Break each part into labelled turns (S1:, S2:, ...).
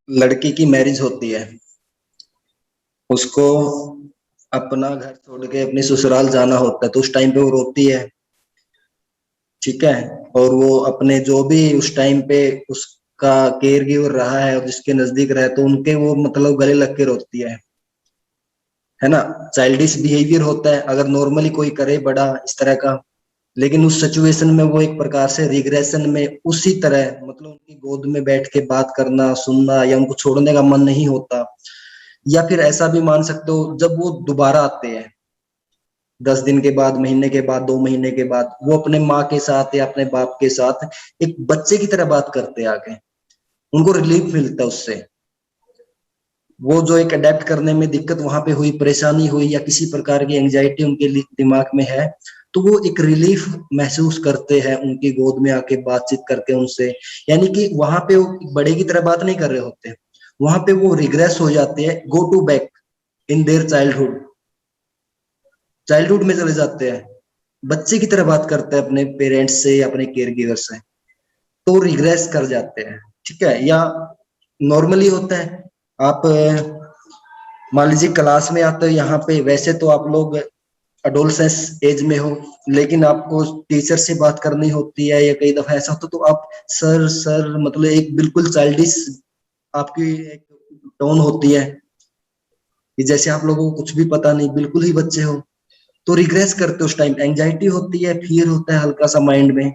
S1: लड़की की मैरिज होती है, उसको अपना घर छोड़ के अपने ससुराल जाना होता है, तो उस टाइम पे वो रोती है। ठीक है। और वो अपने जो भी उस टाइम पे उसका केयर गिवर रहा है और जिसके नजदीक रहे, तो उनके वो मतलब गले लग के रोती है ना। चाइल्डिश बिहेवियर होता है अगर नॉर्मली कोई करे बड़ा इस तरह का, लेकिन उस सिचुएशन में वो एक प्रकार से रिग्रेशन में उसी तरह मतलब उनकी गोद में बैठ के बात करना सुनना या उनको छोड़ने का मन नहीं होता। या फिर ऐसा भी मान सकते हो जब वो दोबारा आते हैं 10 दिन के बाद, महीने के बाद, 2 महीने के बाद, वो अपने माँ के साथ या अपने बाप के साथ एक बच्चे की तरह बात करते हैं आगे, उनको रिलीफ मिलता है उससे। वो जो एक अडेप्ट करने में दिक्कत वहां पे हुई, परेशानी हुई या किसी प्रकार की एंजाइटी उनके दिमाग में है, तो वो एक रिलीफ महसूस करते हैं उनकी गोद में आके बातचीत करके उनसे। यानी कि वहां पे वो बड़े की तरह बात नहीं कर रहे होते, वहां पे वो रिग्रेस हो जाते हैं, go to back in their childhood, childhood में चले जाते हैं, बच्चे की तरह बात करते हैं अपने पेरेंट्स से या अपने केयर गिवर से, तो रिग्रेस कर जाते हैं। ठीक है। या नॉर्मली होता है, आप मान लीजिए क्लास में आते हो यहाँ पे, वैसे तो आप लोग अडोलसेंस एज में हो, लेकिन आपको टीचर से बात करनी होती है या कई दफा ऐसा होता तो आप सर सर मतलब एक बिल्कुल चाइल्डिश आपकी एक टोन होती है कि जैसे आप लोगों को कुछ भी पता नहीं, बिल्कुल ही बच्चे हो, तो रिग्रेस करते हो। उस टाइम एंजाइटी होती है, फियर होता है हल्का सा माइंड में,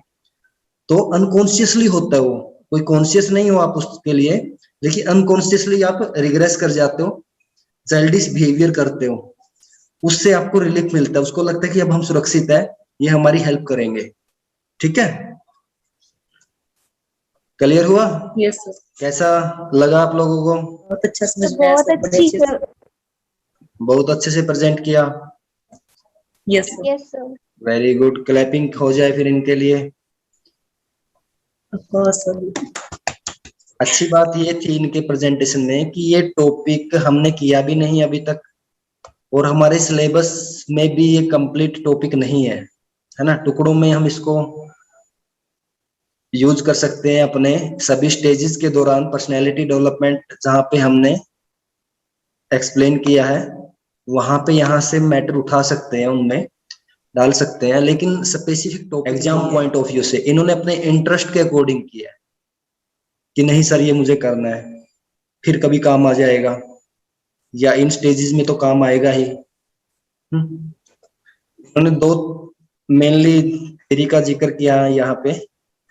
S1: तो अनकॉन्शियसली होता है वो, कोई कॉन्शियस नहीं हो आप उसके लिए, लेकिन अनकॉन्शियसली आप रिग्रेस कर जाते हो, चाइल्डिश बिहेवियर करते हो। उससे आपको रिलीफ मिलता है, उसको लगता है कि अब हम सुरक्षित है, ये हमारी हेल्प करेंगे। ठीक है। क्लियर हुआ?
S2: Yes sir.
S1: कैसा लगा आप लोगों को?
S2: बहुत अच्छा समझ
S3: सर
S2: में आया
S3: बहुत
S2: सर, बड़े
S3: अच्छी
S2: अच्छे से।
S3: सर।
S1: बहुत अच्छे से प्रेजेंट किया।
S2: Yes sir.
S3: Yes sir.
S1: Very good, clapping हो जाए फिर इनके लिए।
S2: Of course sir.
S1: अच्छी बात ये थी इनके प्रेजेंटेशन में कि ये टॉपिक हमने किया भी नहीं अभी तक, और हमारे सिलेबस में भी ये कंप्लीट टॉपिक नहीं है ना। टुकड़ों में हम इसको यूज कर सकते हैं अपने सभी स्टेजेस के दौरान, पर्सनैलिटी डेवलपमेंट जहाँ पे हमने एक्सप्लेन किया है वहां पे यहाँ से मैटर उठा सकते हैं, उनमें डाल सकते हैं, लेकिन specific topic exam point of view से इन्होंने अपने इंटरेस्ट के अकॉर्डिंग किया है कि नहीं सर ये मुझे करना है, फिर कभी काम आ जाएगा, या इन स्टेजेस में तो काम आएगा ही। उन्होंने दो मेनली थ्योरी का जिक्र किया है यहाँ पे,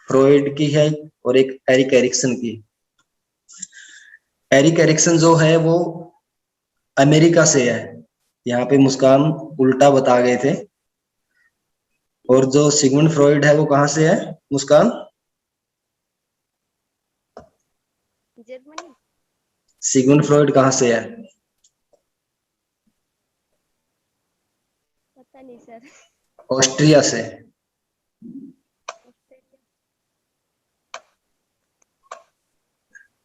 S1: फ्रॉइड की है और एक एरिक एरिक्सन की। एरिक एरिक्सन जो है वो अमेरिका से है, यहाँ पे मुस्कान उल्टा बता गए थे। और जो सिगमंड फ्रॉइड है वो कहाँ से है मुस्कान?
S3: जर्मनी।
S1: सिगमंड फ्रॉइड कहाँ से है?
S3: पता नहीं सर।
S1: ऑस्ट्रिया से।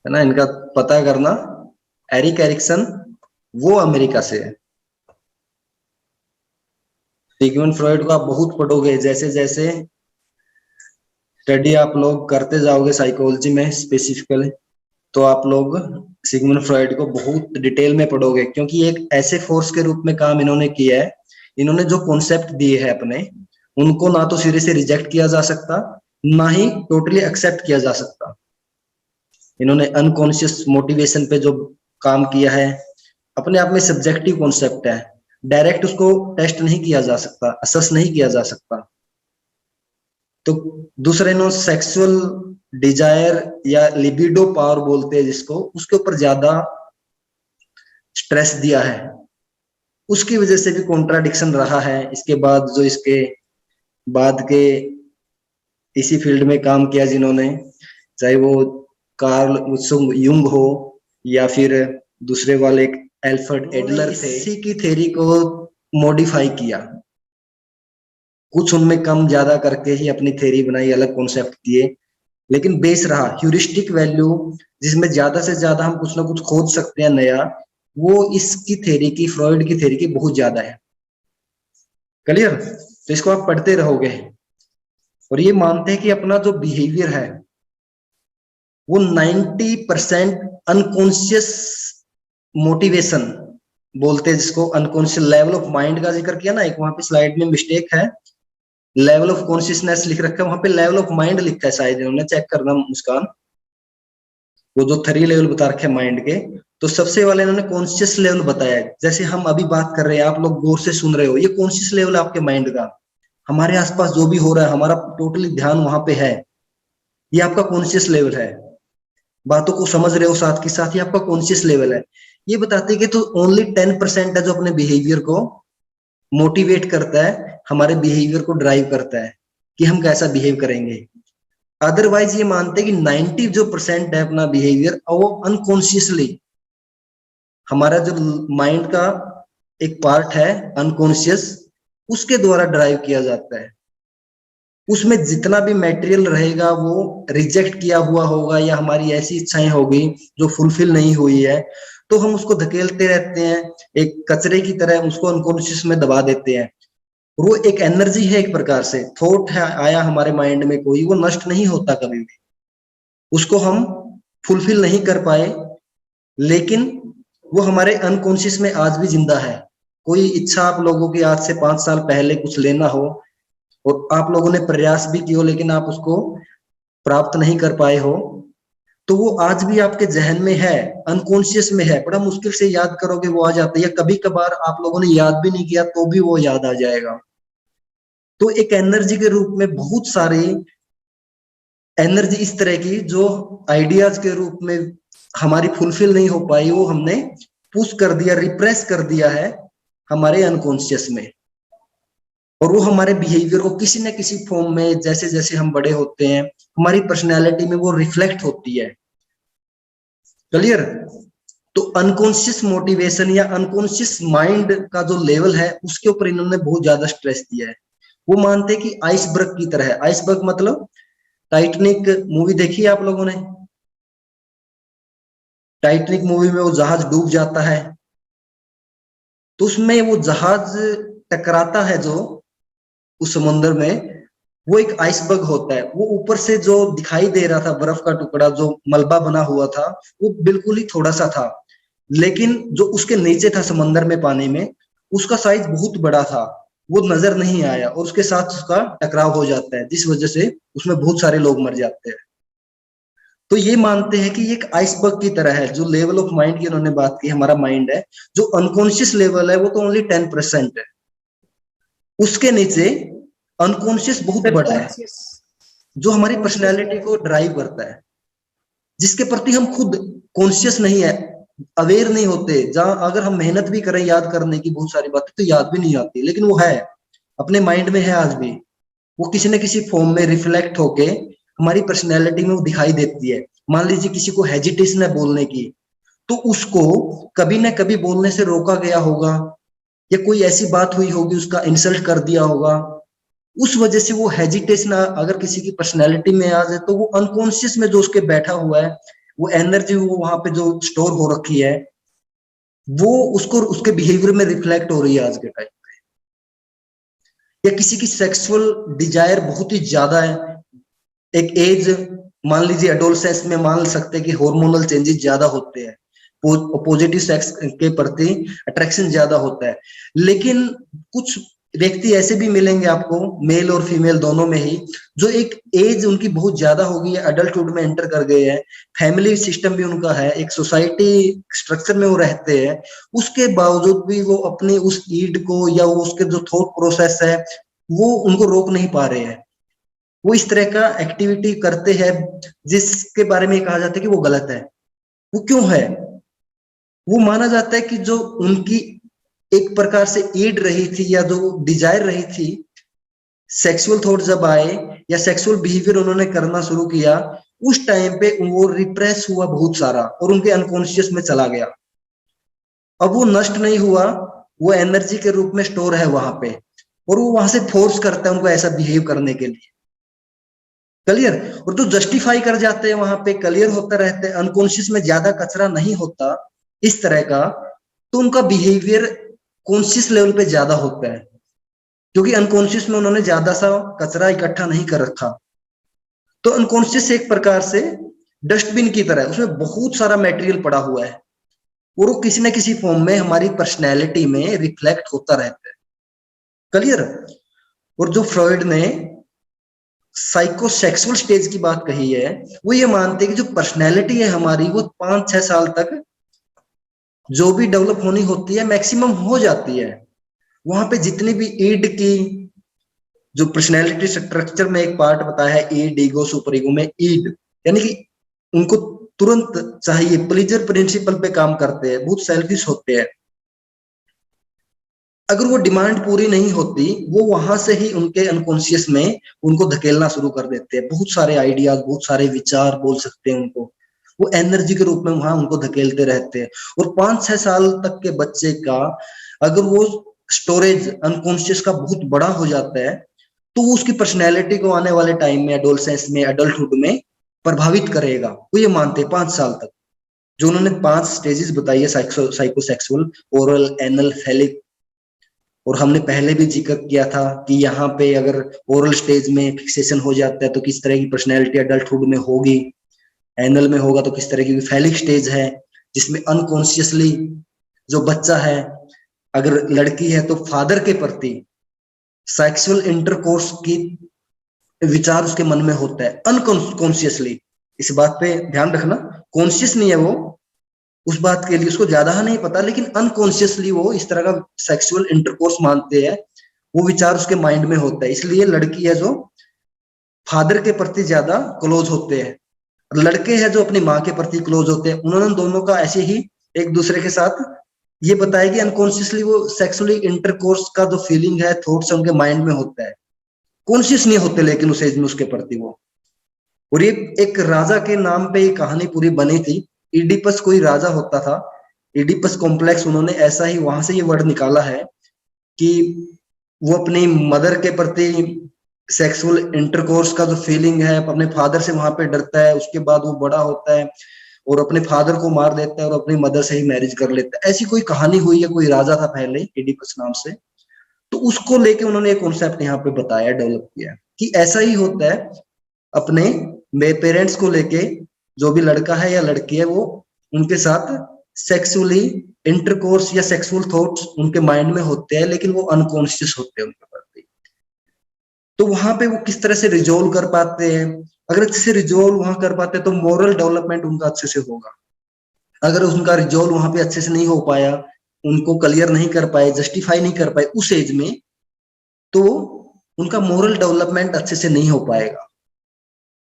S1: है ना, इनका पता करना। एरिक एरिक्सन वो अमेरिका से है। सिगमंड फ्रॉइड को आप बहुत पढ़ोगे, जैसे जैसे स्टडी आप लोग करते जाओगे साइकोलॉजी में स्पेसिफिकली, तो आप लोग सिगमंड फ्रॉइड को बहुत डिटेल में पढ़ोगे, क्योंकि एक ऐसे फोर्स के रूप में काम इन्होंने किया है। इन्होंने जो कॉन्सेप्ट दिए हैं अपने, उनको ना तो सिरे से रिजेक्ट किया जा सकता, ना ही टोटली एक्सेप्ट किया जा सकता। इन्होंने अनकॉन्शियस मोटिवेशन पे जो काम किया है, अपने आप में सब्जेक्टिव कॉन्सेप्ट है, डायरेक्ट उसको टेस्ट नहीं किया जा सकता, असेस नहीं किया जा सकता। तो दूसरे नो सेक्सुअल डिजायर या लिबिडो पावर बोलते हैं जिसको, उसके ऊपर ज्यादा स्ट्रेस दिया है, उसकी वजह से भी कॉन्ट्राडिक्शन रहा है। इसके बाद जो इसके बाद के इसी फील्ड में काम किया जिन्होंने, चाहे वो कार्ल युंग हो या फिर दूसरे वाले एल्फ्रेड एडलर थे, इसी की थ्योरी को मॉडिफाई किया, कुछ उनमें कम ज्यादा करके ही अपनी थ्योरी बनाई, अलग कॉन्सेप्ट दिए, लेकिन बेस रहा ह्यूरिस्टिक वैल्यू, जिसमें ज्यादा से ज्यादा हम कुछ ना कुछ खोज सकते हैं नया, वो इसकी थ्योरी की, फ्रॉइड की थ्योरी की बहुत ज्यादा है। क्लियर? तो इसको आप पढ़ते रहोगे, और ये मानते हैं कि अपना जो बिहेवियर है वो 90% अनकॉन्शियस मोटिवेशन बोलते हैं जिसको, अनकॉन्शियस लेवल ऑफ माइंड का जिक्र किया ना, एक वहां पे स्लाइड में मिस्टेक है, लेवल ऑफ कॉन्शियसनेस लिख रखा है, वहां पे लेवल ऑफ माइंड लिखा है शायद, इन्होंने चेक करना मुस्कान, वो जो 3 लेवल बता रखे हैं माइंड के, तो सबसे वाले इन्होंने कॉन्शियस लेवल बताया है। जैसे हम अभी बात कर रहे हैं, आप लोग गौर से सुन रहे हो, ये कॉन्शियस लेवल आपके माइंड का, हमारे आसपास जो भी हो रहा है हमारा टोटली ध्यान वहां पे है, ये आपका कॉन्शियस लेवल है, बातों को समझ रहे हो साथ के साथ, ये आपका कॉन्शियस लेवल है। ये बताते हैं कि तो ओनली 10% है जो अपने बिहेवियर को मोटिवेट करता है, हमारे बिहेवियर को ड्राइव करता है कि हम कैसा बिहेव करेंगे। अदरवाइज ये मानते हैं कि 90 जो परसेंट है अपना बिहेवियर, वो अनकॉन्शियसली, हमारा जो माइंड का एक पार्ट है अनकॉन्शियस, उसके द्वारा ड्राइव किया जाता है। उसमें जितना भी मटेरियल रहेगा वो रिजेक्ट किया हुआ होगा, या हमारी ऐसी इच्छाएं होगी जो फुलफिल नहीं हुई है, तो हम उसको धकेलते रहते हैं, एक कचरे की तरह उसको अनकॉन्शियस में दबा देते हैं। वो एक एनर्जी है, एक प्रकार से थॉट है आया हमारे माइंड में कोई, वो नष्ट नहीं होता कभी भी, उसको हम फुलफिल नहीं कर पाए, लेकिन वो हमारे अनकॉन्शियस में आज भी जिंदा है। कोई इच्छा आप लोगों की आज से 5 साल पहले कुछ लेना हो और आप लोगों ने प्रयास भी किया हो, लेकिन आप उसको प्राप्त नहीं कर पाए हो, तो वो आज भी आपके जहन में है, अनकॉन्शियस में है, बड़ा मुश्किल से याद करोगे वो आ जाता है, या कभी कभार आप लोगों ने याद भी नहीं किया तो भी वो याद आ जाएगा। तो एक एनर्जी के रूप में बहुत सारी एनर्जी इस तरह की जो आइडियाज के रूप में हमारी फुलफिल नहीं हो पाई, वो हमने पुश कर दिया, रिप्रेस कर दिया है हमारे अनकॉन्शियस में, और वो हमारे बिहेवियर को किसी न किसी फॉर्म में, जैसे जैसे हम बड़े होते हैं, हमारी पर्सनैलिटी में वो रिफ्लेक्ट होती है। क्लियर? तो अनकॉन्शियस मोटिवेशन या अनकॉन्शियस माइंड का जो लेवल है, उसके ऊपर इन्होंने बहुत ज्यादा स्ट्रेस दिया है। वो मानते हैं कि आइसबर्ग की तरह है। आइसबर्ग मतलब, टाइटैनिक मूवी देखी है आप लोगों ने? टाइटैनिक मूवी में वो जहाज डूब जाता है, तो उसमें वो जहाज टकराता है जो उस समुद्र में, वो एक आइसबर्ग होता है। वो ऊपर से जो दिखाई दे रहा था बर्फ का टुकड़ा जो मलबा बना हुआ था, वो बिल्कुल ही थोड़ा सा था, लेकिन जो उसके नीचे था समंदर में, पानी में, उसका साइज बहुत बड़ा था, वो नजर नहीं आया, और उसके साथ उसका टकराव हो जाता है, जिस वजह से उसमें बहुत सारे लोग मर जाते हैं। तो ये मानते हैं कि ये एक आइसबर्ग की तरह है। जो लेवल ऑफ माइंड की उन्होंने बात की, हमारा माइंड है, जो अनकॉन्शियस लेवल है वो तो ओनली 10% है, उसके नीचे अनकॉन्शियस बहुत बड़ा है, जो हमारी पर्सनैलिटी को ड्राइव करता है, जिसके प्रति हम खुद कॉन्शियस नहीं है, अवेयर नहीं होते। जहां अगर हम मेहनत भी करें याद करने की बहुत सारी बातें, तो याद भी नहीं आती, लेकिन वो है, अपने माइंड में है आज भी, वो किसी न किसी फॉर्म में रिफ्लेक्ट होके हमारी पर्सनैलिटी में वो दिखाई देती है। मान लीजिए किसी को हेजिटेशन है बोलने की, तो उसको कभी ना कभी बोलने से रोका गया होगा, या कोई ऐसी बात हुई होगी, उसका इंसल्ट कर दिया होगा, उस वजह से वो हेजिटेशन अगर किसी की पर्सनैलिटी में आ जाए, तो वो अनकॉन्शियस में जो उसके बैठा हुआ है, वो एनर्जी वो वहां पे जो स्टोर हो रखी है, वो उसको उसके बिहेवियर में रिफ्लेक्ट हो रही है आज के टाइम पे। या किसी की सेक्सुअल डिजायर बहुत ही ज्यादा है, एक एज, मान लीजिए एडोलसेंस में, मान सकते हैं कि हार्मोनल चेंजेस ज्यादा होते हैं, पॉजिटिव सेक्स के प्रति अट्रैक्शन ज्यादा होता है, लेकिन कुछ व्यक्ति ऐसे भी मिलेंगे आपको, मेल और फीमेल दोनों में ही, जो एक एज उनकी बहुत ज्यादा हो गई है, अडल्टहुड में एंटर कर गए हैं, फैमिली सिस्टम भी उनका है, एक सोसाइटी स्ट्रक्चर में वो रहते हैं, उसके बावजूद भी वो अपनी उस ईड को, या वो उसके जो थॉट प्रोसेस है, वो उनको रोक नहीं पा रहे हैं। वो इस तरह का एक्टिविटी करते हैं जिसके बारे में कहा जाता है कि वो गलत है। वो क्यों है? वो माना जाता है कि जो उनकी एक प्रकार से ईड रही थी, या जो डिजायर रही थी, सेक्सुअल थॉट जब आए या सेक्सुअल बिहेवियर उन्होंने करना शुरू किया, उस टाइम पे वो रिप्रेस हुआ बहुत सारा, और उनके अनकॉन्शियस में चला गया। अब वो नष्ट नहीं हुआ, वो एनर्जी के रूप में स्टोर है वहां पे, और वो वहां से फोर्स करता है उनको ऐसा बिहेव करने के लिए। क्लियर? और जो जस्टिफाई कर जाते हैं वहां पे, क्लियर होता रहते हैं, अनकॉन्शियस में ज्यादा कचरा नहीं होता इस तरह का, तो उनका बिहेवियर कॉन्शियस लेवल पे ज्यादा होता है, क्योंकि अनकॉन्शियस में उन्होंने ज्यादा सा कचरा इकट्ठा नहीं कर रखा। तो अनकॉन्शियस एक प्रकार से डस्टबिन की तरह, उसमें बहुत सारा मटेरियल पड़ा हुआ है और वो किसी न किसी फॉर्म में हमारी पर्सनैलिटी में रिफ्लेक्ट होता रहता है। क्लियर? और जो फ्रॉइड ने साइकोसेक्सुअल स्टेज की बात कही है, वो ये मानते हैं कि जो पर्सनैलिटी है हमारी वो 5-6 साल तक जो भी डेवलप होनी होती है मैक्सिमम हो जाती है। वहां पे जितनी भी ईड की जो पर्सनैलिटी स्ट्रक्चर में एक पार्ट बताया है, ईड, ईगो, सुपर ईगो में ईड यानी कि उनको तुरंत चाहिए, प्लीजर प्रिंसिपल पे काम करते हैं, बहुत सेल्फिश होते हैं। अगर वो डिमांड पूरी नहीं होती, वो वहां से ही उनके अनकॉन्शियस में उनको धकेलना शुरू कर देते हैं। बहुत सारे आइडियाज, बहुत सारे विचार बोल सकते हैं उनको, वो एनर्जी के रूप में वहां उनको धकेलते रहते हैं। और 5-6 साल तक के बच्चे का अगर वो स्टोरेज अनकॉन्शियस का बहुत बड़ा हो जाता है तो वो उसकी पर्सनैलिटी को आने वाले टाइम में, एडोलसेंस में, एडल्टहुड में प्रभावित करेगा। वो ये मानते हैं 5 साल तक। जो उन्होंने 5 स्टेजेस बताई है साइकोसेक्सुअल, ओरल, एनल, फैलिक, और हमने पहले भी जिक्र किया था कि यहाँ पे अगर ओरल स्टेज में फिक्सेशन हो जाता है तो किस तरह की पर्सनैलिटी एडल्टहुड में होगी, एनल में होगा तो किस तरह की। फैलिक स्टेज है जिसमें अनकॉन्शियसली जो बच्चा है, अगर लड़की है तो फादर के प्रति सेक्सुअल इंटरकोर्स की विचार उसके मन में होता है अनकॉन्शियसली। इस बात पे ध्यान रखना, कॉन्शियस नहीं है वो उस बात के लिए, उसको ज्यादा नहीं पता, लेकिन अनकॉन्शियसली वो इस तरह का सेक्सुअल इंटरकोर्स मानते हैं, वो विचार उसके माइंड में होता है। इसलिए लड़की है जो फादर के प्रति ज्यादा क्लोज होते हैं, लड़के हैं जो अपनी माँ के प्रति क्लोज होते हैं। उन्होंने दोनों का ऐसे ही एक दूसरे के साथ ये बताया कि अनकॉन्शियसली वो सेक्सुअली इंटरकोर्स का जो फीलिंग है, थॉट्स उनके माइंड में होता है, कॉन्शियस नहीं होते लेकिन उस एज में उसके प्रति वो। और ये एक राजा के नाम पे ये कहानी पूरी बनी थी। इडिपस कोई राजा होता था, इडिपस कॉम्प्लेक्स, उन्होंने ऐसा ही वहां से ये वर्ड निकाला है कि वो अपनी मदर के प्रति सेक्सुअल इंटरकोर्स का जो फीलिंग है अपने फादर से वहां पे डरता है। उसके बाद वो बड़ा होता है और अपने फादर को मार देता है और अपनी मदर से ही मैरिज कर लेता है। ऐसी कोई कहानी हुई है, कोई राजा था पहले इडिपस नाम से, तो उसको लेके उन्होंने एक कॉन्सेप्ट यहाँ पे बताया, डेवलप किया कि ऐसा ही होता है अपने पेरेंट्स को लेके। जो भी लड़का है या लड़की है वो उनके साथ सेक्सुअली इंटरकोर्स या सेक्सुअल थॉट्स उनके माइंड में होते हैं, लेकिन वो अनकॉन्शियस होते हैं उनके प्रति। तो वहां पे वो किस तरह से रिजोल्व कर पाते हैं, अगर अच्छे से रिजोल्व वहां कर पाते हैं तो मोरल डेवलपमेंट उनका अच्छे से होगा। अगर उनका रिजोल्व वहां पे अच्छे से नहीं हो पाया, उनको क्लियर नहीं कर पाए, जस्टिफाई नहीं कर पाए उस एज में, तो उनका मोरल डेवलपमेंट अच्छे से नहीं हो पाएगा।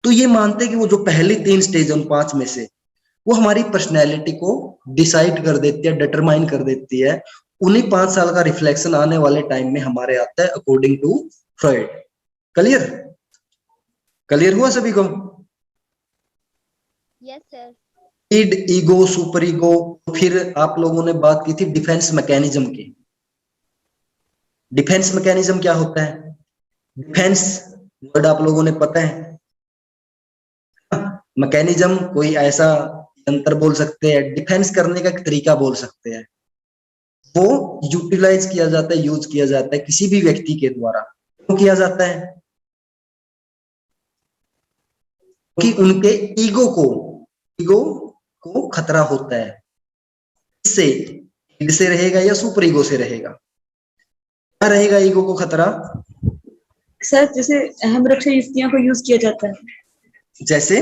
S1: तो ये मानते हैं कि वो जो पहली 3 स्टेज है उन 5 में से, वो हमारी पर्सनैलिटी को डिसाइड कर देती है, डिटरमाइन कर देती है। उन्हीं 5 साल का रिफ्लेक्शन आने वाले टाइम में हमारे आता है, according to Freud. Clear? Clear हुआ सभी को?
S3: Yes sir.
S1: Id, ego, super ego. फिर आप लोगों ने बात की थी डिफेंस मैकेनिज्म की। डिफेंस मैकेनिज्म क्या होता है? डिफेंस वर्ड आप लोगों ने पता है। मैकेनिज्म कोई ऐसा यंत्र बोल सकते हैं, डिफेंस करने का एक तरीका बोल सकते हैं। वो यूटिलाइज किया जाता है, यूज किया जाता है किसी भी व्यक्ति के द्वारा। क्यों किया जाता है? क्योंकि उनके ईगो को खतरा होता है। इससे ईड से रहेगा या सुपर ईगो से रहेगा? क्या रहेगा ईगो को खतरा?
S2: सर जैसे अहम रक्षा युक्तियों को यूज किया जाता है।
S1: जैसे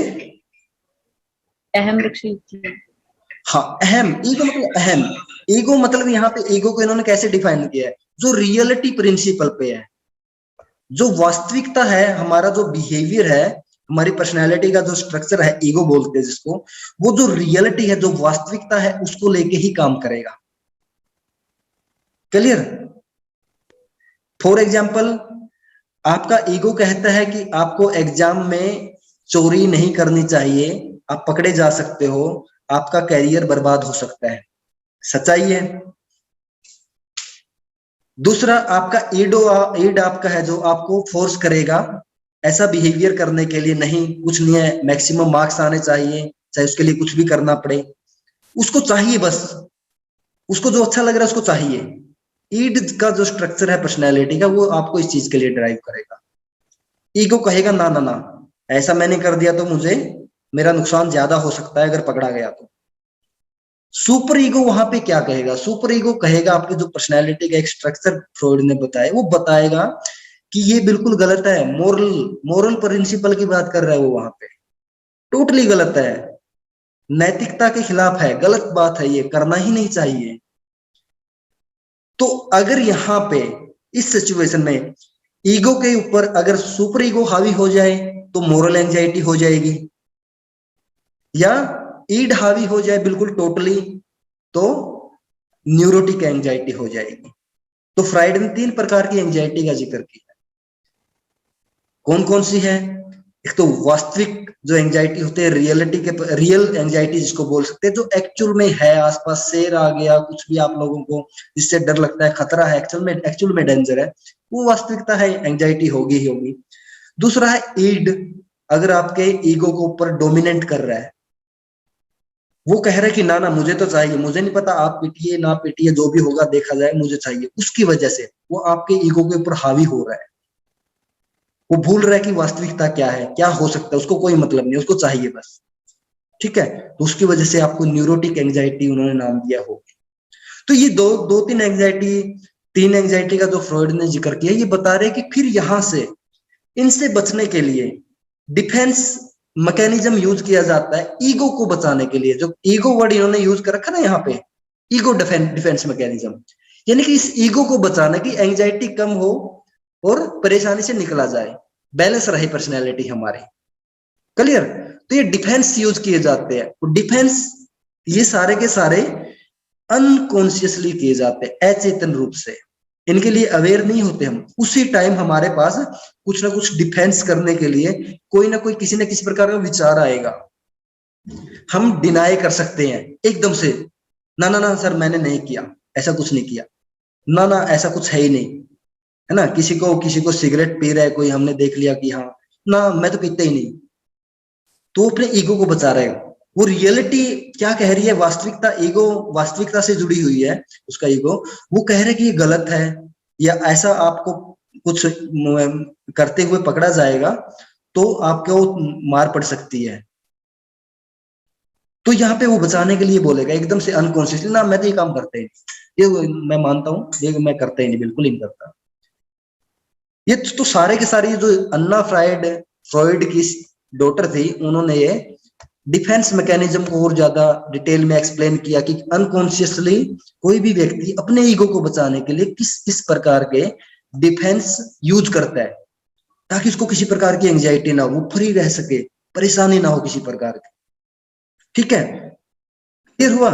S2: अहम रक्षा युक्तियां।
S1: हाँ, अहम, ईगो मतलब अहम। ईगो मतलब यहाँ पे ईगो को इन्होंने कैसे डिफाइन किया है? जो रियलिटी प्रिंसिपल पे है, जो वास्तविकता है, हमारा जो बिहेवियर है, हमारी पर्सनैलिटी का जो स्ट्रक्चर है, ईगो बोलते हैं जिसको, वो जो रियलिटी है, जो वास्तविकता है, उसको लेके ही काम करेगा। क्लियर? फॉर एग्जाम्पल, आपका ईगो कहता है कि आपको एग्जाम में चोरी नहीं करनी चाहिए, आप पकड़े जा सकते हो, आपका कैरियर बर्बाद हो सकता है। सच्चाई है। दूसरा, आपका ईड आपका है जो आपको फोर्स करेगा ऐसा बिहेवियर करने के लिए, नहीं कुछ नहीं है, मैक्सिमम मार्क्स आने चाहिए, चाहे उसके लिए कुछ भी करना पड़े, उसको चाहिए, बस उसको जो अच्छा लग रहा है उसको चाहिए। ईड का जो स्ट्रक्चर है पर्सनैलिटी का, वो आपको इस चीज के लिए ड्राइव करेगा। ईगो कहेगा ना ना ना, ऐसा मैंने कर दिया तो मुझे मेरा नुकसान ज्यादा हो सकता है अगर पकड़ा गया तो। सुपर ईगो वहां पे क्या कहेगा? सुपर ईगो कहेगा, आपकी जो पर्सनैलिटी का एक स्ट्रक्चर फ्रॉइड ने बताया, वो बताएगा कि ये बिल्कुल गलत है। मोरल मोरल प्रिंसिपल की बात कर रहा है वो वहां पे, टोटली गलत है, नैतिकता के खिलाफ है, गलत बात है, ये करना ही नहीं चाहिए। तो अगर यहाँ पे इस सिचुएशन में ईगो के ऊपर अगर सुपर ईगो हावी हो जाए तो मोरल एंजाइटी हो जाएगी, या ईड हावी हो जाए बिल्कुल टोटली तो न्यूरोटिक एंजाइटी हो जाएगी। तो फ्राइड ने 3 प्रकार की एंजाइटी का जिक्र किया। कौन कौन सी है? एक तो वास्तविक जो एंजाइटी होते हैं, रियलिटी के, रियल एंजाइटी जिसको बोल सकते हैं, जो एक्चुअल में है, आसपास शेर आ गया, कुछ भी आप लोगों को जिससे डर लगता है, खतरा है, एक्चुअल में डेंजर है, वो वास्तविकता है, एंजाइटी होगी ही होगी। दूसरा है ईड, अगर आपके ईगो के ऊपर डोमिनेंट कर रहा है, वो कह रहा है कि ना ना मुझे तो चाहिए, मुझे नहीं पता आप पिटिए ना पिटिए, जो भी होगा देखा जाए, मुझे चाहिए, उसकी वजह से वो आपके ईगो के ऊपर हावी हो रहा है। वो भूल रहा है कि वास्तविकता क्या है, क्या हो सकता है, उसको कोई मतलब नहीं, उसको चाहिए बस। ठीक है, तो उसकी वजह से आपको न्यूरोटिक एंजाइटी उन्होंने नाम दिया होगा। तो ये दो तीन एंजाइटी, 3 एंजाइटी का जो फ्रॉइड ने जिक्र किया, ये बता रहे कि फिर यहां से इनसे बचने के लिए डिफेंस मैकेनिज्म यूज किया जाता है ईगो को बचाने के लिए। जो ईगो वर्ड इन्होंने यूज कर रखा ना यहाँ पे, ईगो डिफेंस मैकेनिज्म, यानी कि इस ईगो को बचाने की, एंजाइटी कम हो और परेशानी से निकला जाए, बैलेंस रहे पर्सनैलिटी हमारी। क्लियर? तो ये डिफेंस यूज किए जाते हैं। डिफेंस ये सारे के सारे अनकॉन्शियसली किए जाते हैं, अचेतन रूप से, इनके लिए अवेयर नहीं होते हम। उसी टाइम हमारे पास कुछ ना कुछ डिफेंस करने के लिए कोई ना कोई किसी न किसी प्रकार का विचार आएगा। हम डिनाई कर सकते हैं एकदम से, ना ना ना सर मैंने नहीं किया, ऐसा कुछ नहीं किया, ना ना ऐसा कुछ है ही नहीं, है ना। किसी को सिगरेट पी रहा है कोई, हमने देख लिया कि हाँ ना मैं तो पीता ही नहीं, तो अपने ईगो को बचा रहे हो। वो रियलिटी क्या कह रही है, वास्तविकता, ईगो वास्तविकता से जुड़ी हुई है, उसका ईगो वो कह रहा है कि ये गलत है, या ऐसा आपको कुछ करते हुए पकड़ा जाएगा तो आपको मार पड़ सकती है। तो यहाँ पे वो बचाने के लिए बोलेगा एकदम से अनकॉन्शियसली, ना मैं तो ये काम करते ही नहीं, ये मैं मानता हूँ, ये मैं करते ही नहीं, बिल्कुल ही नहीं करता। ये तो सारे के सारे जो अन्ना फ्रॉइड की डॉटर थी, उन्होंने ये डिफेंस मैकेनिज्म को और ज्यादा डिटेल में एक्सप्लेन किया कि अनकॉन्शियसली कोई भी व्यक्ति अपने ईगो को बचाने के लिए किस किस प्रकार के डिफेंस यूज करता है, ताकि उसको किसी प्रकार की एंजाइटी ना हो, वो फ्री रह सके, परेशानी ना हो किसी प्रकार की। ठीक है, क्लियर हुआ?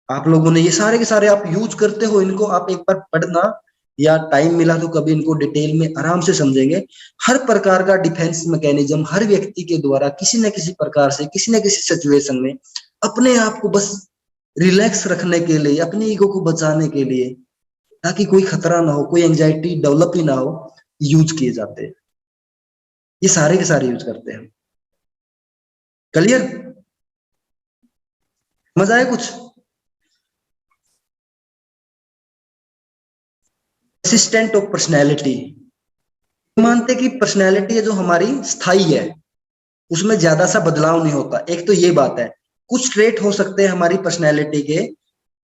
S1: आप लोगों ने ये सारे के सारे आप यूज करते हो, इनको आप एक बार पढ़ना, या टाइम मिला तो कभी इनको डिटेल में आराम से समझेंगे। हर प्रकार का डिफेंस मैकेनिज्म हर व्यक्ति के द्वारा किसी न किसी प्रकार से, किसी न किसी सिचुएशन में अपने आप को बस रिलैक्स रखने के लिए, अपने ईगो को बचाने के लिए, ताकि कोई खतरा ना हो, कोई एंजाइटी डेवलप ही ना हो, यूज किए जाते हैं। ये सारे के सारे यूज करते हैं। क्लियर? मजा आया कुछ? असिस्टेंट ऑफ पर्सनैलिटी, मानते कि पर्सनैलिटी है जो हमारी स्थायी है, उसमें ज्यादा सा बदलाव नहीं होता। एक तो ये बात है, कुछ ट्रेट हो सकते हैं हमारी पर्सनैलिटी के,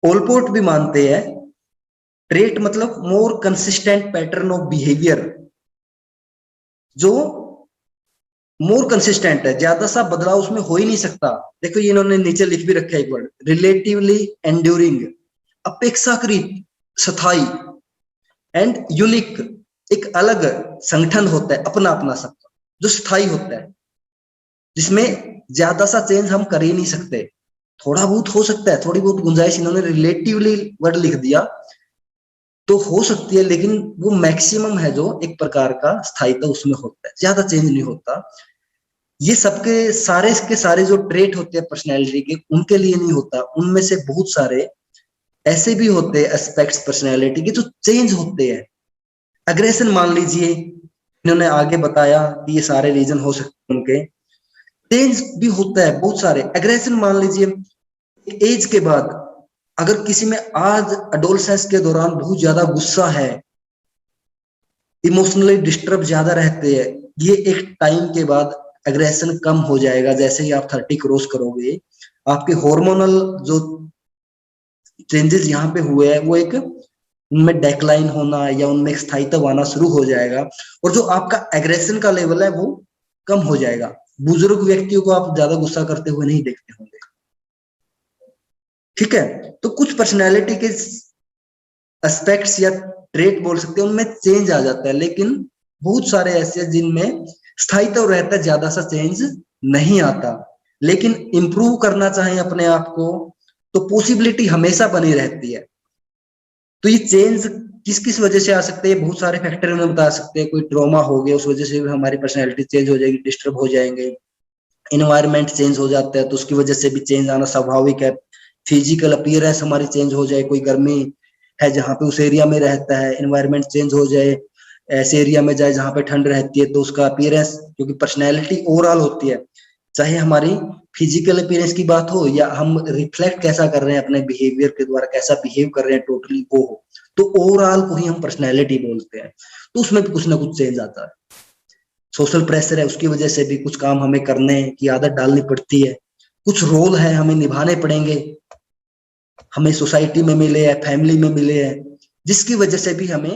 S1: ओलपोर्ट भी मानते हैं, ट्रेट मतलब more consistent pattern of behaviour, जो मोर कंसिस्टेंट है, ज्यादा सा बदलाव उसमें हो ही नहीं सकता। देखो ये इन्होंने नीचे लिख भी रखा है एक वर्ड, रिलेटिवली एंड्यूरिंग, अपेक्षाकृत स्थायी, एंड यूनिक, एक अलग संगठन होता है अपना अपना सबका, जो स्थायी होता है, जिसमें ज्यादा सा चेंज हम कर ही नहीं सकते। थोड़ा बहुत हो सकता है, थोड़ी बहुत गुंजाइश, इन्होंने रिलेटिवली वर्ड लिख दिया तो हो सकती है, लेकिन वो मैक्सिमम है जो एक प्रकार का स्थायित्व उसमें होता है, ज्यादा चेंज नहीं होता। ये सबके के सारे जो ट्रेट होते हैं पर्सनैलिटी के, उनके लिए नहीं होता, उनमें से बहुत सारे ऐसे भी होते हैं एस्पेक्ट्स पर्सनैलिटी के जो चेंज होते हैं। अग्रेशन मान लीजिए, इन्होंने आगे बताया कि ये सारे रीजन हो सकते हैं उनके, चेंज भी होता है बहुत सारे। एग्रेशन मान लीजिए एज के बाद, अगर किसी में आज एडोलसेंस के दौरान बहुत ज्यादा गुस्सा है, इमोशनली डिस्टर्ब ज्यादा रहते हैं, ये एक टाइम के बाद एग्रेशन कम हो जाएगा। जैसे ही आप 30 क्रॉस करोगे, आपके हार्मोनल जो चेंजेस यहाँ पे हुए हैं वो एक उनमें डेक्लाइन होना या उनमें स्थायित्व आना शुरू हो जाएगा, और जो आपका एग्रेशन का लेवल है वो कम हो जाएगा। बुजुर्ग व्यक्तियों को आप ज्यादा गुस्सा करते हुए नहीं देखते होंगे, ठीक है। तो कुछ पर्सनैलिटी के एस्पेक्ट्स या ट्रेट बोल सकते हैं, उनमें चेंज आ जाता है, लेकिन बहुत सारे ऐसे हैं जिनमें स्थायित्व रहता है, ज्यादा सा चेंज नहीं आता। लेकिन इंप्रूव करना चाहें अपने आप को तो पॉसिबिलिटी हमेशा बनी रहती है। तो ये चेंज किस किस वजह से आ सकते हैं, बहुत सारे फैक्टर उन्हें बता सकते हैं। कोई ट्रॉमा हो गया, उस वजह से भी हमारी पर्सनैलिटी चेंज हो जाएगी, डिस्टर्ब हो जाएंगे। इन्वायरमेंट चेंज हो जाता है तो उसकी वजह से भी चेंज आना स्वाभाविक है। फिजिकल अपीयरेंस हमारी चेंज हो जाए, कोई गर्मी है जहाँ पे उस एरिया में रहता है, इन्वायरमेंट चेंज हो जाए, ऐसे एरिया में जाए जहाँ पे ठंड रहती है तो उसका अपीयरेंस, क्योंकि पर्सनैलिटी ओवरऑल होती है, चाहे हमारी फिजिकल अपीयरेंस की बात हो या हम रिफ्लेक्ट कैसा कर रहे हैं अपने बिहेवियर के द्वारा, कैसा बिहेव कर रहे हैं टोटली वो हो, तो ओवरऑल को ही हम पर्सनैलिटी बोलते हैं। तो उसमें भी कुछ ना कुछ चेंज आता है। सोशल प्रेशर है, उसकी वजह से भी कुछ काम हमें करने की आदत डालनी पड़ती है, कुछ रोल है हमें निभाने पड़ेंगे, हमें सोसाइटी में मिले हैं, फैमिली में मिले हैं, जिसकी वजह से भी हमें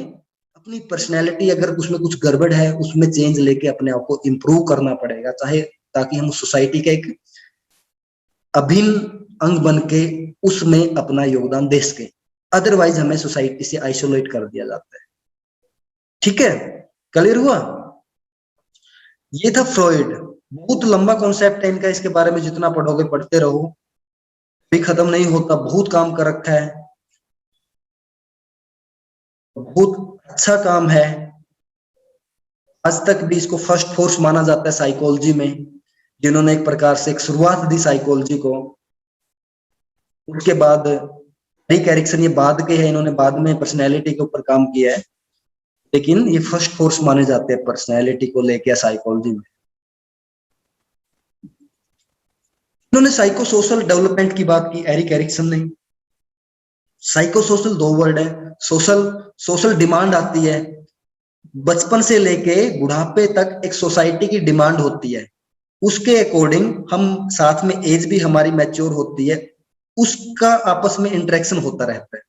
S1: अपनी पर्सनैलिटी, अगर उसमें कुछ गड़बड़ है उसमें चेंज लेके अपने आप को इम्प्रूव करना पड़ेगा, चाहे ताकि हम सोसाइटी का एक अभिन्न अंग बन के उसमें अपना योगदान दे सके। अदरवाइज हमें सोसाइटी से आइसोलेट कर दिया जाता है। ठीक है, क्लियर हुआ? ये था फ्रॉइड। बहुत लंबा कॉन्सेप्ट है इनका, इसके बारे में जितना पढ़ोगे पढ़ते रहो, भी खत्म नहीं होता, बहुत काम कर रखा है, बहुत अच्छा काम है। आज तक भी इसको फर्स्ट फोर्स माना जाता है साइकोलॉजी में, जिन्होंने एक प्रकार से एक शुरुआत दी साइकोलॉजी को। उसके बाद एरिक एरिक्सन, ये बाद के हैं, इन्होंने बाद में पर्सनैलिटी के ऊपर काम किया है, लेकिन ये फर्स्ट फोर्स माने जाते हैं पर्सनैलिटी को लेके साइकोलॉजी में। इन्होंने साइको सोशल डेवलपमेंट की बात की, एरिक एरिक्सन ने। साइको सोशल दो वर्ड है, सोशल, सोशल डिमांड आती है, बचपन से लेके बुढ़ापे तक एक सोसाइटी की डिमांड होती है, उसके अकॉर्डिंग हम साथ में एज भी हमारी मैच्योर होती है, उसका आपस में इंटरेक्शन होता रहता है,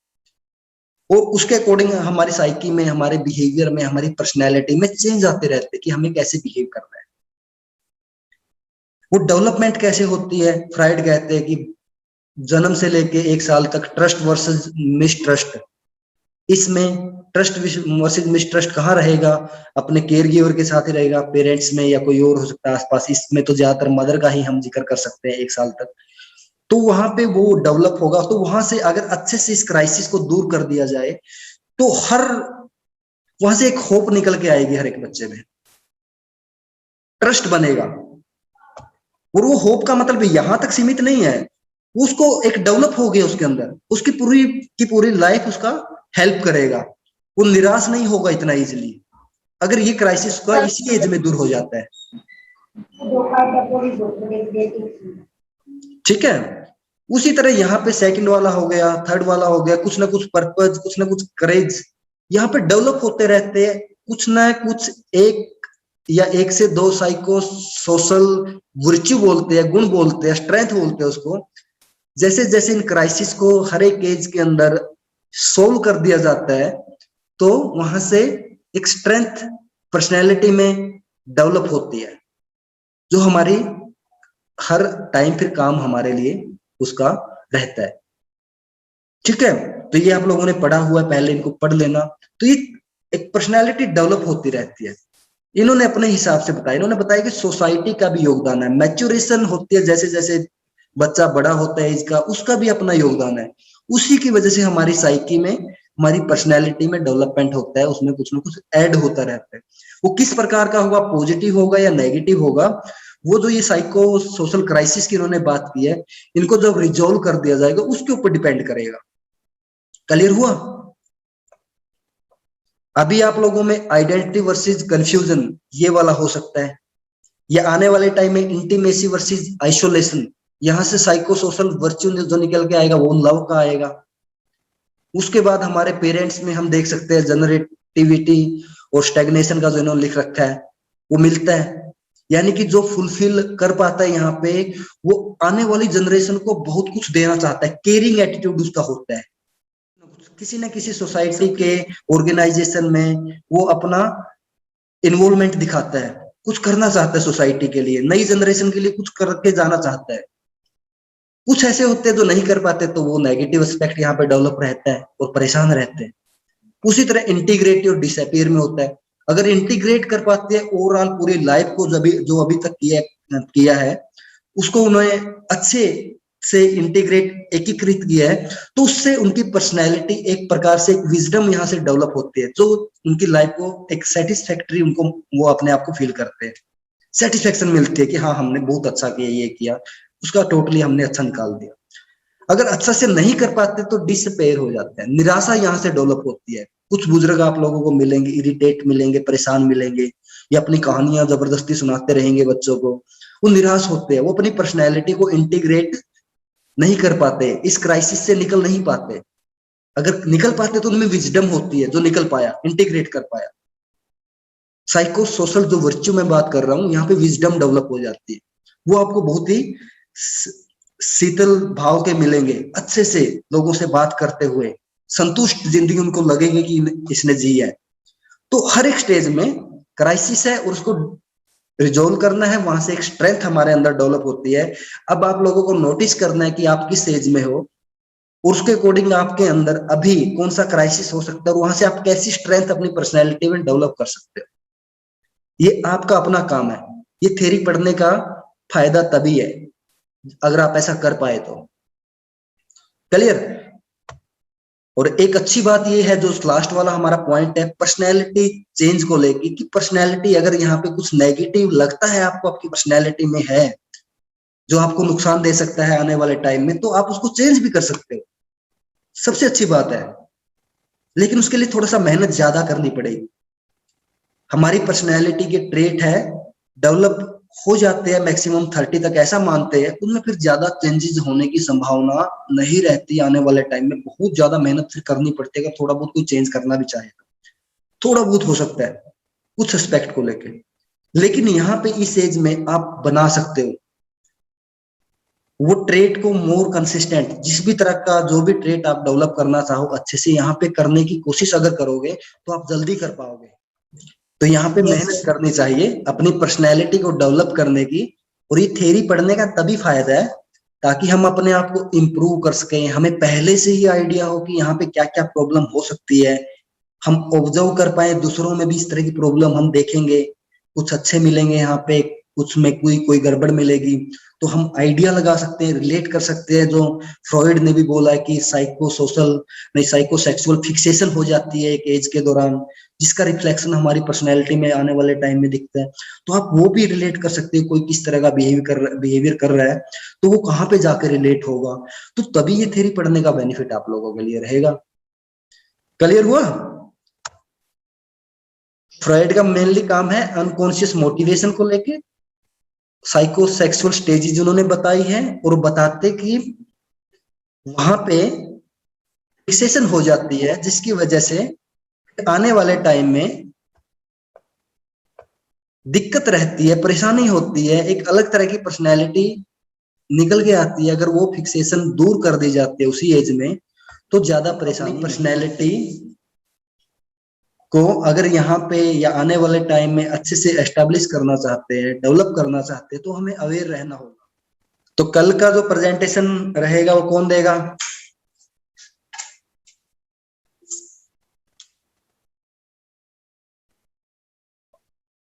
S1: और उसके अकॉर्डिंग हमारी साइकी में, हमारे बिहेवियर में, हमारी पर्सनैलिटी में चेंज आते रहते हैं कि हमें कैसे बिहेव करना है। वो डेवलपमेंट कैसे होती है, फ्राइड कहते हैं कि जन्म से लेके 1 साल तक ट्रस्ट वर्सेस मिसट्रस्ट, इसमें ट्रस्ट वर्सेस मिसट्रस्ट कहाँ रहेगा, अपने केयर गिवर के साथ ही रहेगा, पेरेंट्स में या कोई और हो सकता है आसपास, इसमें तो ज्यादातर मदर का ही हम जिक्र कर सकते हैं 1 साल तक। तो वहां पे वो डेवलप होगा, तो वहां से अगर अच्छे से इस क्राइसिस को दूर कर दिया जाए तो वहां से एक होप निकल के आएगी हर एक बच्चे में, ट्रस्ट बनेगा। और वो होप का मतलब यहां तक सीमित नहीं है, उसको एक डेवलप हो गया उसके अंदर, उसकी पूरी की पूरी लाइफ उसका हेल्प करेगा, वो निराश नहीं होगा इतना इजीली, अगर ये क्राइसिस का इसी एज में दूर हो जाता है। ठीक है, उसी तरह यहाँ पे सेकंड वाला हो गया, थर्ड वाला हो गया, कुछ ना कुछ पर्पज, कुछ ना कुछ करेज यहाँ पे डेवलप होते रहते हैं, कुछ ना कुछ एक या 1 से 2 साइको सोशल वर्च्यू बोलते हैं, गुण बोलते हैं, स्ट्रेंथ बोलते हैं उसको। जैसे जैसे इन क्राइसिस को हर एक एज के अंदर सोल्व कर दिया जाता है, तो वहां से एक स्ट्रेंथ पर्सनैलिटी में डेवलप होती है, जो हमारी हर टाइम फिर काम हमारे लिए उसका रहता है। ठीक है, तो ये आप लोगों ने पढ़ा हुआ है, पहले इनको पढ़ लेना। तो ये एक पर्सनैलिटी डेवलप होती रहती है, इन्होंने अपने हिसाब से बताया। इन्होंने बताया कि सोसाइटी का भी योगदान है, मैच्योरेशन होती है, जैसे जैसे बच्चा बड़ा होता है इसका, उसका भी अपना योगदान है, उसी की वजह से हमारी साइकी में, हमारी पर्सनैलिटी में डेवलपमेंट होता है, उसमें कुछ ना कुछ ऐड होता रहता है। वो किस प्रकार का होगा, पॉजिटिव होगा या नेगेटिव होगा, वो जो ये साइको सोशल क्राइसिस की इन्होंने बात की है, इनको जब रिजोल्व कर दिया जाएगा उसके ऊपर डिपेंड करेगा। क्लियर हुआ? अभी आप लोगों में आइडेंटिटी वर्सेस कंफ्यूजन ये वाला हो सकता है, या आने वाले टाइम में इंटीमेसी वर्सेस आइसोलेशन, यहां से साइको सोशल वर्च्यू जो निकल के आएगा वो लव का आएगा। उसके बाद हमारे पेरेंट्स में हम देख सकते हैं जनरेटिविटी और स्टैग्नेशन का जो इन्होंने लिख रखा है वो मिलता है। यानी कि जो फुलफिल कर पाता है यहाँ पे, वो आने वाली जनरेशन को बहुत कुछ देना चाहता है, केयरिंग एटीट्यूड उसका होता है, किसी न किसी सोसाइटी के ऑर्गेनाइजेशन में वो अपना इन्वॉल्वमेंट दिखाता है, कुछ करना चाहता है सोसाइटी के लिए, नई जनरेशन के लिए कुछ करके जाना चाहता है। कुछ ऐसे होते हैं जो नहीं कर पाते, तो वो नेगेटिव एस्पेक्ट यहाँ पे डेवलप रहता है और परेशान रहते हैं। उसी तरह इंटीग्रेट और डिसअपियर में होता है। अगर इंटीग्रेट कर पाते हैं ओवरऑल पूरी लाइफ को, जो अभी तक किया है उसको उन्होंने अच्छे से इंटीग्रेट एकीकृत किया है, तो उससे उनकी पर्सनैलिटी एक प्रकार से एक विजडम यहाँ से डेवलप होती है, जो उनकी लाइफ को एक सेटिस्फैक्टरी, उनको वो अपने आप को फील करते हैं, सेटिस्फेक्शन मिलती है कि हाँ हमने बहुत अच्छा किया, ये किया, उसका टोटली हमने अच्छा निकाल दिया। अगर अच्छा से नहीं कर पाते तो डिसपेयर हो जाते हैं, निराशा यहाँ से डेवलप होती है। कुछ बुजुर्ग आप लोगों को मिलेंगे, इरिटेट मिलेंगे, परेशान मिलेंगे, या अपनी कहानियां जबरदस्ती सुनाते रहेंगे बच्चों को, वो निराश होते हैं, वो अपनी पर्सनैलिटी को इंटीग्रेट नहीं कर पाते, इस क्राइसिस से निकल नहीं पाते। अगर निकल पाते तो उनमें विजडम होती है, जो निकल पाया, इंटीग्रेट कर पाया। साइको सोशल जो वर्च्यू मैं बात कर रहा हूँ, यहाँ पे विजडम डेवलप हो जाती है, वो आपको बहुत ही शीतल भाव के मिलेंगे, अच्छे से लोगों से बात करते हुए संतुष्ट जिंदगी उनको लगेगी कि इसने जी है। तो हर एक स्टेज में क्राइसिस है और उसको रिजोल्व करना है, वहां से एक स्ट्रेंथ हमारे अंदर डेवलप होती है। अब आप लोगों को नोटिस करना है कि आप किस स्टेज में हो और उसके अकॉर्डिंग आपके अंदर अभी कौन सा क्राइसिस हो सकता है, और वहां से आप कैसी स्ट्रेंथ अपनी पर्सनैलिटी में डेवलप कर सकते हो। ये आपका अपना काम है। ये थ्योरी पढ़ने का फायदा तभी है अगर आप ऐसा कर पाए तो। क्लियर? और एक अच्छी बात ये है, जो लास्ट वाला हमारा पॉइंट है पर्सनैलिटी चेंज को लेके, कि पर्सनैलिटी अगर यहाँ पे कुछ नेगेटिव लगता है आपको आपकी पर्सनैलिटी में है, जो आपको नुकसान दे सकता है आने वाले टाइम में, तो आप उसको चेंज भी कर सकते हो, सबसे अच्छी बात है। लेकिन उसके लिए थोड़ा सा मेहनत ज्यादा करनी पड़ेगी। हमारी पर्सनैलिटी के ट्रेट है डेवलप हो जाते हैं मैक्सिमम 30 तक, ऐसा मानते हैं, उनमें फिर ज्यादा चेंजेस होने की संभावना नहीं रहती। आने वाले टाइम में बहुत ज्यादा मेहनत फिर करनी पड़ती है, अगर थोड़ा बहुत कोई चेंज करना भी चाहे तो थोड़ा बहुत हो सकता है कुछ एस्पेक्ट को लेके। लेकिन यहाँ पे इस एज में आप बना सकते हो वो ट्रेट को मोर कंसिस्टेंट, जिस भी तरह का जो भी ट्रेट आप डेवलप करना चाहो अच्छे से यहाँ पे करने की कोशिश अगर करोगे तो आप जल्दी कर पाओगे। तो यहाँ पे मेहनत करनी चाहिए अपनी पर्सनैलिटी को डेवलप करने की। और ये थ्योरी पढ़ने का तभी फायदा है ताकि हम अपने आप को इम्प्रूव कर सकें, हमें पहले से ही आइडिया हो कि यहाँ पे क्या क्या प्रॉब्लम हो सकती है, हम ऑब्जर्व कर पाए दूसरों में भी इस तरह की प्रॉब्लम हम देखेंगे, कुछ अच्छे मिलेंगे यहाँ पे, कुछ में कोई गड़बड़ मिलेगी, तो हम आइडिया लगा सकते हैं, रिलेट कर सकते हैं। जो फ्रॉइड ने भी बोला है कि साइको सोशल नहीं साइको सेक्सुअल फिक्सेशन हो जाती है एक एज के दौरान, जिसका रिफ्लेक्शन हमारी पर्सनैलिटी में आने वाले टाइम में दिखता है। तो आप वो भी रिलेट कर सकते हो, कोई किस तरह का बिहेवियर कर रहा है तो वो कहाँ पे जाकर रिलेट होगा। तो तभी ये थ्योरी पढ़ने का बेनिफिट आप लोगों के लिए रहेगा। क्लियर हुआ? फ्रॉइड का मेनली काम है अनकॉन्शियस मोटिवेशन को लेके, साइको सेक्सुअल स्टेजेस उन्होंने बताई है, और बताते कि वहां पे फिक्सेशन हो जाती है जिसकी वजह से आने वाले टाइम में दिक्कत रहती है, परेशानी होती है, एक अलग तरह की पर्सनैलिटी निकल के आती है। अगर वो फिक्सेशन दूर कर दी जाती है उसी एज में तो ज्यादा परेशानी पर्सनैलिटी को अगर यहाँ पे या आने वाले टाइम में अच्छे से एस्टेब्लिश करना चाहते हैं, डेवलप करना चाहते हैं, तो हमें अवेयर रहना होगा। तो कल का जो प्रेजेंटेशन रहेगा वो कौन देगा?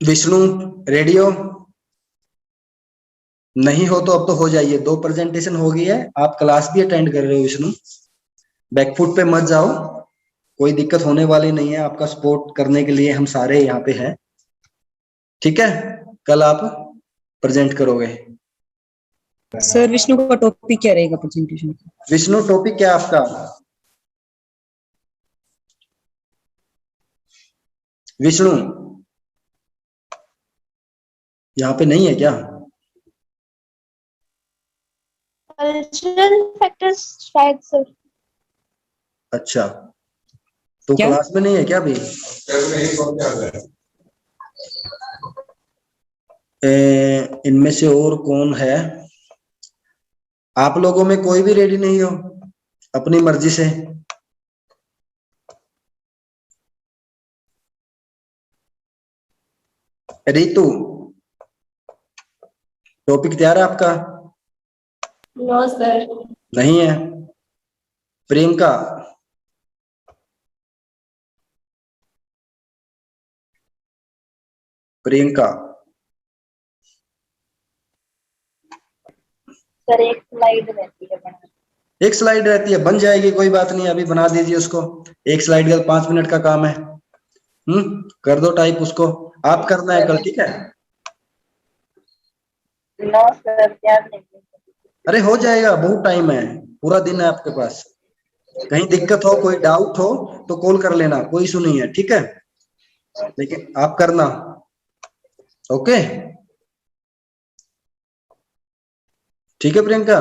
S1: विष्णु रेडियो? नहीं हो तो अब तो हो जाइए, 2 प्रेजेंटेशन हो गई है, आप क्लास भी अटेंड कर रहे हो विष्णु, बैकफुट पे मत जाओ, कोई दिक्कत होने वाली नहीं है, आपका सपोर्ट करने के लिए हम सारे यहाँ पे हैं। ठीक है, कल आप प्रेजेंट करोगे।
S2: सर विष्णु का टॉपिक क्या रहेगा प्रेजेंटेशन का?
S1: विष्णु टॉपिक क्या आपका? विष्णु यहाँ पे नहीं है क्या?
S3: कल्चरल फैक्टर्स शायद सर।
S1: अच्छा, तो
S2: क्या?
S1: क्लास में नहीं है क्या अभी? इनमें से और कौन है? आप लोगों में कोई भी रेडी नहीं हो अपनी मर्जी से? रितु, टॉपिक तैयार है आपका?
S3: No sir.
S1: नहीं है। प्रियंका, प्रियंका
S3: सर एक स्लाइड रहती है बनाने।
S1: एक स्लाइड रहती है, बन जाएगी, कोई बात नहीं, अभी बना दीजिए उसको। एक स्लाइड का 5 मिनट का काम है। कर दो टाइप उसको। आप करना है कल, ठीक है?
S3: नो सर क्या नहीं।
S1: अरे हो जाएगा, बहुत टाइम है, पूरा दिन है आपके पास। कहीं दिक्कत हो, कोई डाउट हो तो कॉल कर लेना, कोई इशू नहीं है, ठीक है? लेकिन आप करना। ओके, ठीक है प्रियंका?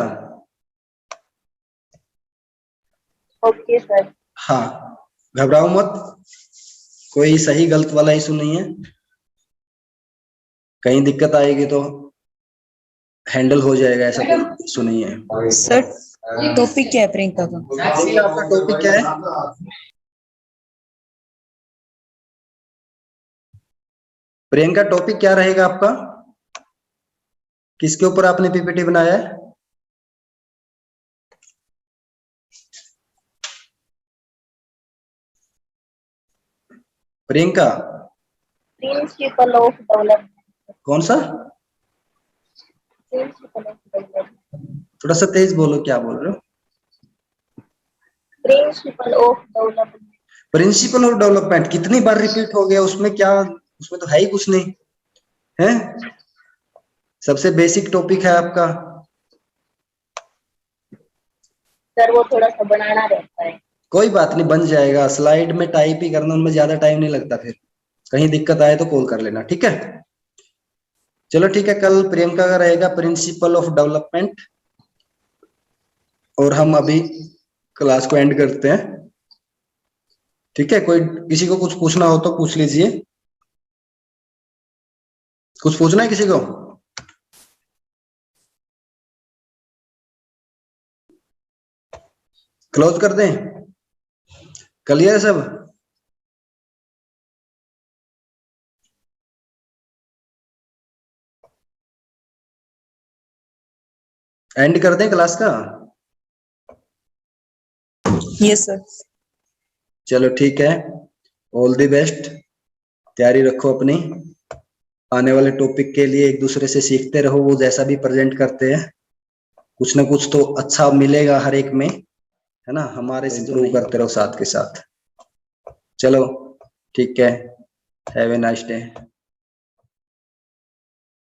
S3: Okay sir.
S1: हाँ, घबराओ मत, कोई सही गलत वाला इशू नहीं है। कहीं दिक्कत आएगी तो हैंडल हो जाएगा, ऐसा कोई इशू नहीं है।
S2: सर टॉपिक क्या है प्रियंका का?
S1: आपका टॉपिक क्या है प्रियंका? टॉपिक क्या रहेगा आपका? किसके ऊपर आपने पीपीटी बनाया है? Priyanka,
S3: principle of development.
S1: कौन सा?
S3: Principle of development.
S1: थोड़ा सा तेज बोलो, क्या बोल रहे हो?
S3: Principle of development.
S1: Principle of development कितनी बार रिपीट हो गया? उसमें क्या, उसमें तो है ही कुछ नहीं है। सबसे बेसिक टॉपिक है आपका।
S3: सर वो थोड़ा सा बनाना रहता है।
S1: कोई बात नहीं, बन जाएगा, स्लाइड में टाइप ही करना, उनमें ज्यादा टाइम नहीं लगता। फिर कहीं दिक्कत आए तो कॉल कर लेना, ठीक है? चलो ठीक है, कल प्रियंका का रहेगा प्रिंसिपल ऑफ डेवलपमेंट। और हम अभी क्लास को एंड करते हैं, ठीक है? कोई किसी को कुछ पूछना हो तो पूछ लीजिए। कुछ पूछना है किसी को? क्लोज कर दें? क्लियर है सब? एंड कर दें क्लास का?
S2: Yes sir.
S1: चलो ठीक है, ऑल द बेस्ट, तैयारी रखो अपनी। आने वाले टॉपिक के लिए एक दूसरे से सीखते रहो, वो जैसा भी प्रेजेंट करते हैं कुछ ना कुछ तो अच्छा मिलेगा हर एक में, है ना? हमारे से इम्प्रूव करते रहो साथ के साथ। चलो ठीक है, हैव ए नाइस डे।